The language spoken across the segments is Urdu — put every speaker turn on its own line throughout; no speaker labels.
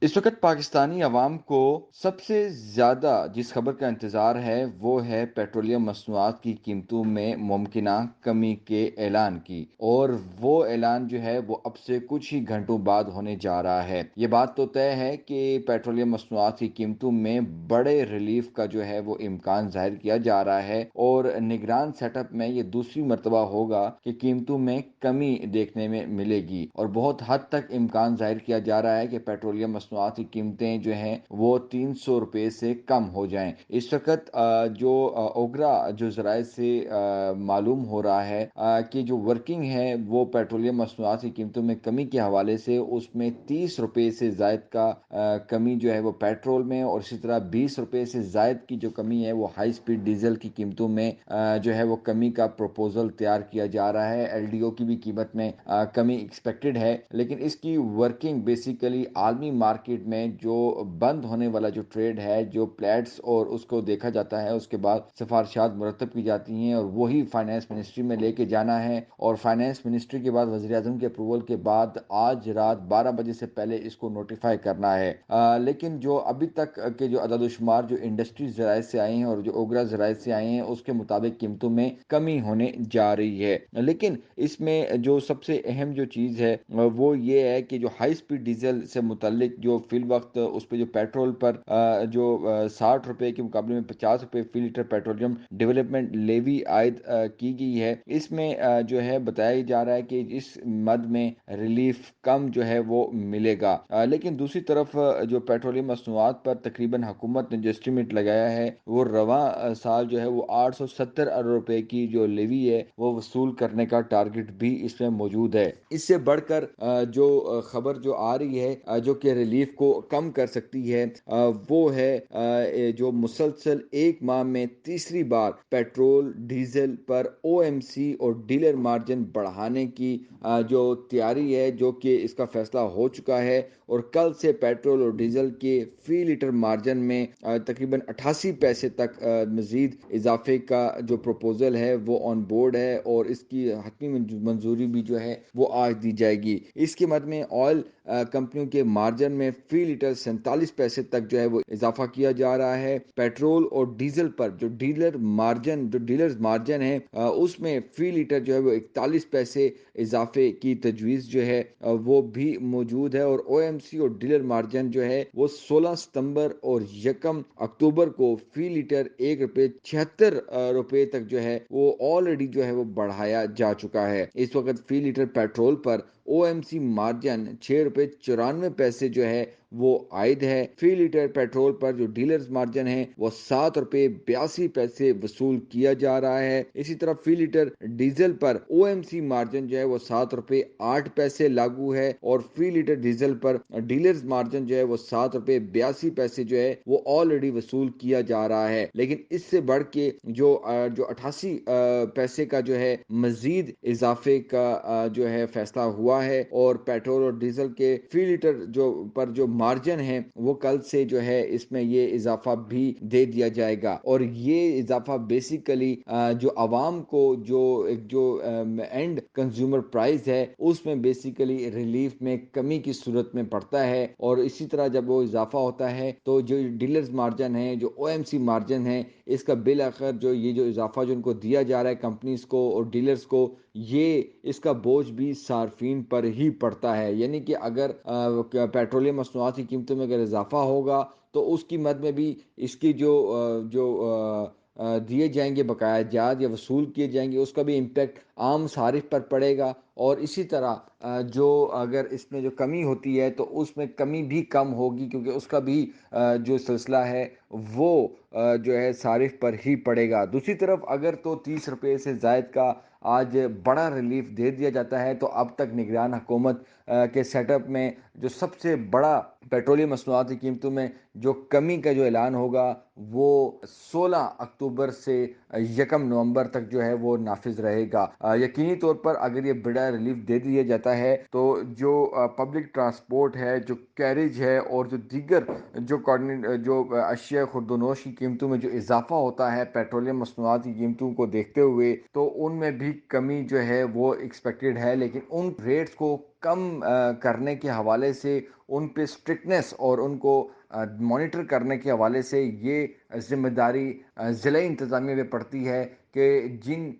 اس وقت پاکستانی عوام کو سب سے زیادہ جس خبر کا انتظار ہے وہ ہے پیٹرولیم مصنوعات کی قیمتوں میں ممکنہ کمی کے اعلان کی، اور وہ اعلان جو ہے وہ اب سے کچھ ہی گھنٹوں بعد ہونے جا رہا ہے۔ یہ بات تو طے ہے کہ پیٹرولیم مصنوعات کی قیمتوں میں بڑے ریلیف کا جو ہے وہ امکان ظاہر کیا جا رہا ہے، اور نگران سیٹ اپ میں یہ دوسری مرتبہ ہوگا کہ قیمتوں میں کمی دیکھنے میں ملے گی، اور بہت حد تک امکان ظاہر کیا جا رہا ہے کہ پیٹرولیم مصنوعات کی قیمتیں جو ہیں وہ 300 روپے سے کم ہو جائیں۔ اس وقت جو اوگرا جو ذرائع سے معلوم ہو رہا ہے کہ جو ورکنگ ہے وہ پیٹرولیم مصنوعات کی قیمتوں میں کمی کے حوالے سے اس میں 30 روپے سے زائد کا کمی جو ہے وہ پیٹرول میں، اور اسی طرح 20 روپے سے زائد کی جو کمی ہے وہ ہائی سپیڈ ڈیزل کی قیمتوں میں جو ہے وہ کمی کا پروپوزل تیار کیا جا رہا ہے۔ ایل ڈی او کی بھی قیمت میں کمی ایکسپیکٹڈ ہے، لیکن اس کی ورکنگ بیسیکلی عالمی مارکیٹ میں جو بند ہونے والا جو ٹریڈ ہے، جو پلیٹس اور اس کو دیکھا جاتا ہے، اس کے بعد سفارشات مرتب کی جاتی ہیں اور وہی فائنانس منسٹری میں لے کے جانا ہے، اور فائنانس منسٹری کے بعد وزیر اعظم کے اپروول کے بعد آج رات 12 بجے سے پہلے اس کو نوٹیفائی کرنا ہے۔ لیکن جو ابھی تک کے جو عدد و شمار جو انڈسٹری ذرائع سے آئے ہیں اور جو اوگرا ذرائع سے آئے ہیں، اس کے مطابق قیمتوں میں کمی ہونے جا رہی ہے۔ لیکن اس میں جو سب سے اہم جو چیز ہے وہ یہ ہے کہ جو ہائی سپیڈ ڈیزل سے متعلق جو فی الوقت اس پہ جو پیٹرول پر جو 60 روپے کے مقابلے میں 50 روپے فی لیٹر پیٹرولیم ڈیولپمنٹ لیوی عائد کی گئی ہے، اس میں جو ہے بتایا جا رہا ہے کہ اس مد میں ریلیف کم جو ہے وہ ملے گا۔ لیکن دوسری طرف جو پیٹرولیم مصنوعات پر تقریباً حکومت نے جو اسٹیمیٹ لگایا ہے وہ رواں سال جو ہے وہ 870 ارب روپے کی جو لیوی ہے وہ وصول کرنے کا ٹارگٹ بھی اس میں موجود ہے۔ اس سے بڑھ کر جو خبر جو آ رہی ہے جو کہ ریلیف کو کم کر سکتی ہے وہ ہے جو مسلسل ایک ماہ میں تیسری بار پیٹرول ڈیزل پر او ایم سی اور ڈیلر مارجن بڑھانے کی جو تیاری ہے، جو کہ اس کا فیصلہ ہو چکا ہے، اور کل سے پیٹرول اور ڈیزل کے فی لیٹر مارجن میں تقریباً 88 پیسے تک مزید اضافے کا جو پروپوزل ہے وہ آن بورڈ ہے، اور اس کی حتمی منظوری بھی جو ہے وہ آج دی جائے گی۔ اس کے مد میں آئل کمپنیوں کے مارجن میں فی لیٹر 47 پیسے تک جو ہے وہ اضافہ کیا جا رہا ہے۔ پیٹرول اور ڈیزل پر جو ڈیلر مارجن ہے اس میں فی لیٹر جو ہے وہ 41 پیسے اضافے کی تجویز جو ہے وہ بھی موجود ہے، اور او ایم سی اور ڈیلر مارجن جو ہے وہ 16 ستمبر اور 1 اکتوبر کو فی لیٹر 1 روپے 76 روپے تک جو ہے وہ آلریڈی جو ہے وہ بڑھایا جا چکا ہے۔ اس وقت فی لیٹر پیٹرول پر او ایم سی مارجن 6 روپے 94 پیسے جو ہے وہ عائد ہے۔ فی لیٹر پیٹرول پر جو ڈیلرز مارجن ہے وہ 7 روپے 82 پیسے وصول کیا جا رہا ہے۔ اسی طرح فی لیٹر ڈیزل پر او ایم سی مارجن جو ہے وہ 7 روپے 8 پیسے لاگو ہے، اور فی لیٹر ڈیزل پر ڈیلرز مارجن جو ہے وہ 7 روپے 82 پیسے جو ہے وہ آلریڈی وصول کیا جا رہا ہے۔ لیکن اس سے بڑھ کے جو 88 پیسے کا جو ہے مزید اضافے کا جو ہے فیصلہ ہوا ہے، اور پیٹرول اور ڈیزل کے فی لیٹر جو مارجن ہے وہ کل سے جو ہے اس میں یہ اضافہ بھی دے دیا جائے گا، اور یہ اضافہ بیسیکلی جو عوام کو جو اینڈ کنزیومر پرائز ہے اس میں بیسیکلی ریلیف میں کمی کی صورت میں پڑتا ہے، اور اسی طرح جب وہ اضافہ ہوتا ہے تو جو ڈیلرز مارجن ہے، جو او ایم سی مارجن ہے، اس کا بالآخر جو اضافہ جو ان کو دیا جا رہا ہے کمپنیز کو اور ڈیلرز کو، یہ اس کا بوجھ بھی صارفین پر ہی پڑتا ہے۔ یعنی کہ اگر پیٹرولیم مصنوعات کی قیمتوں میں اگر اضافہ ہوگا تو اس کی مد میں بھی اس کی جو دیے جائیں گے بقایا جات یا وصول کیے جائیں گے، اس کا بھی امپیکٹ عام صارف پر پڑے گا، اور اسی طرح جو اگر اس میں جو کمی ہوتی ہے تو اس میں کمی بھی کم ہوگی، کیونکہ اس کا بھی جو سلسلہ ہے وہ جو ہے صارف پر ہی پڑے گا۔ دوسری طرف اگر تو 30 روپے سے زائد کا آج بڑا ریلیف دے دیا جاتا ہے، تو اب تک نگران حکومت کے سیٹ اپ میں جو سب سے بڑا پیٹرولیم مصنوعات کی قیمتوں میں جو کمی کا جو اعلان ہوگا وہ 16 اکتوبر سے 1 نومبر تک جو ہے وہ نافذ رہے گا۔ یقینی طور پر اگر یہ بڑا ریلیف دے دیا جاتا ہے تو جو پبلک ٹرانسپورٹ ہے، جو کیریج ہے، اور جو دیگر جو اشیاء خوردونوش کی قیمتوں میں جو اضافہ ہوتا ہے پیٹرولیم مصنوعات کی قیمتوں کو دیکھتے ہوئے، تو ان میں بھی کمی جو ہے وہ ایکسپیکٹڈ ہے، لیکن ان ریٹس کو کم کرنے کے حوالے سے ان پہ اسٹرکٹنیس اور ان کو مانیٹر کرنے کے حوالے سے یہ ذمہ داری ضلعی انتظامیہ پہ پڑتی ہے کہ جن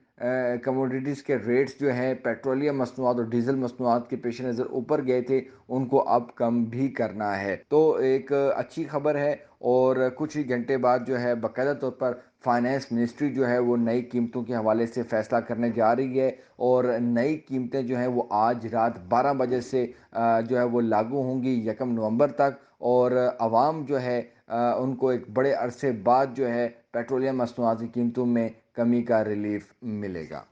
کموڈیٹیز کے ریٹس جو ہیں پیٹرولیم مصنوعات اور ڈیزل مصنوعات کے پیش نظر اوپر گئے تھے ان کو اب کم بھی کرنا ہے۔ تو ایک اچھی خبر ہے، اور کچھ ہی گھنٹے بعد جو ہے باقاعدہ طور پر فائنانس منسٹری جو ہے وہ نئی قیمتوں کے حوالے سے فیصلہ کرنے جا رہی ہے، اور نئی قیمتیں جو ہیں وہ آج رات 12 بجے سے جو ہے وہ لاگو ہوں گی 1 نومبر تک، اور عوام جو ہے ان کو ایک بڑے عرصے بعد جو ہے پیٹرولیم مصنوعات کی قیمتوں میں کمی کا ریلیف ملے گا۔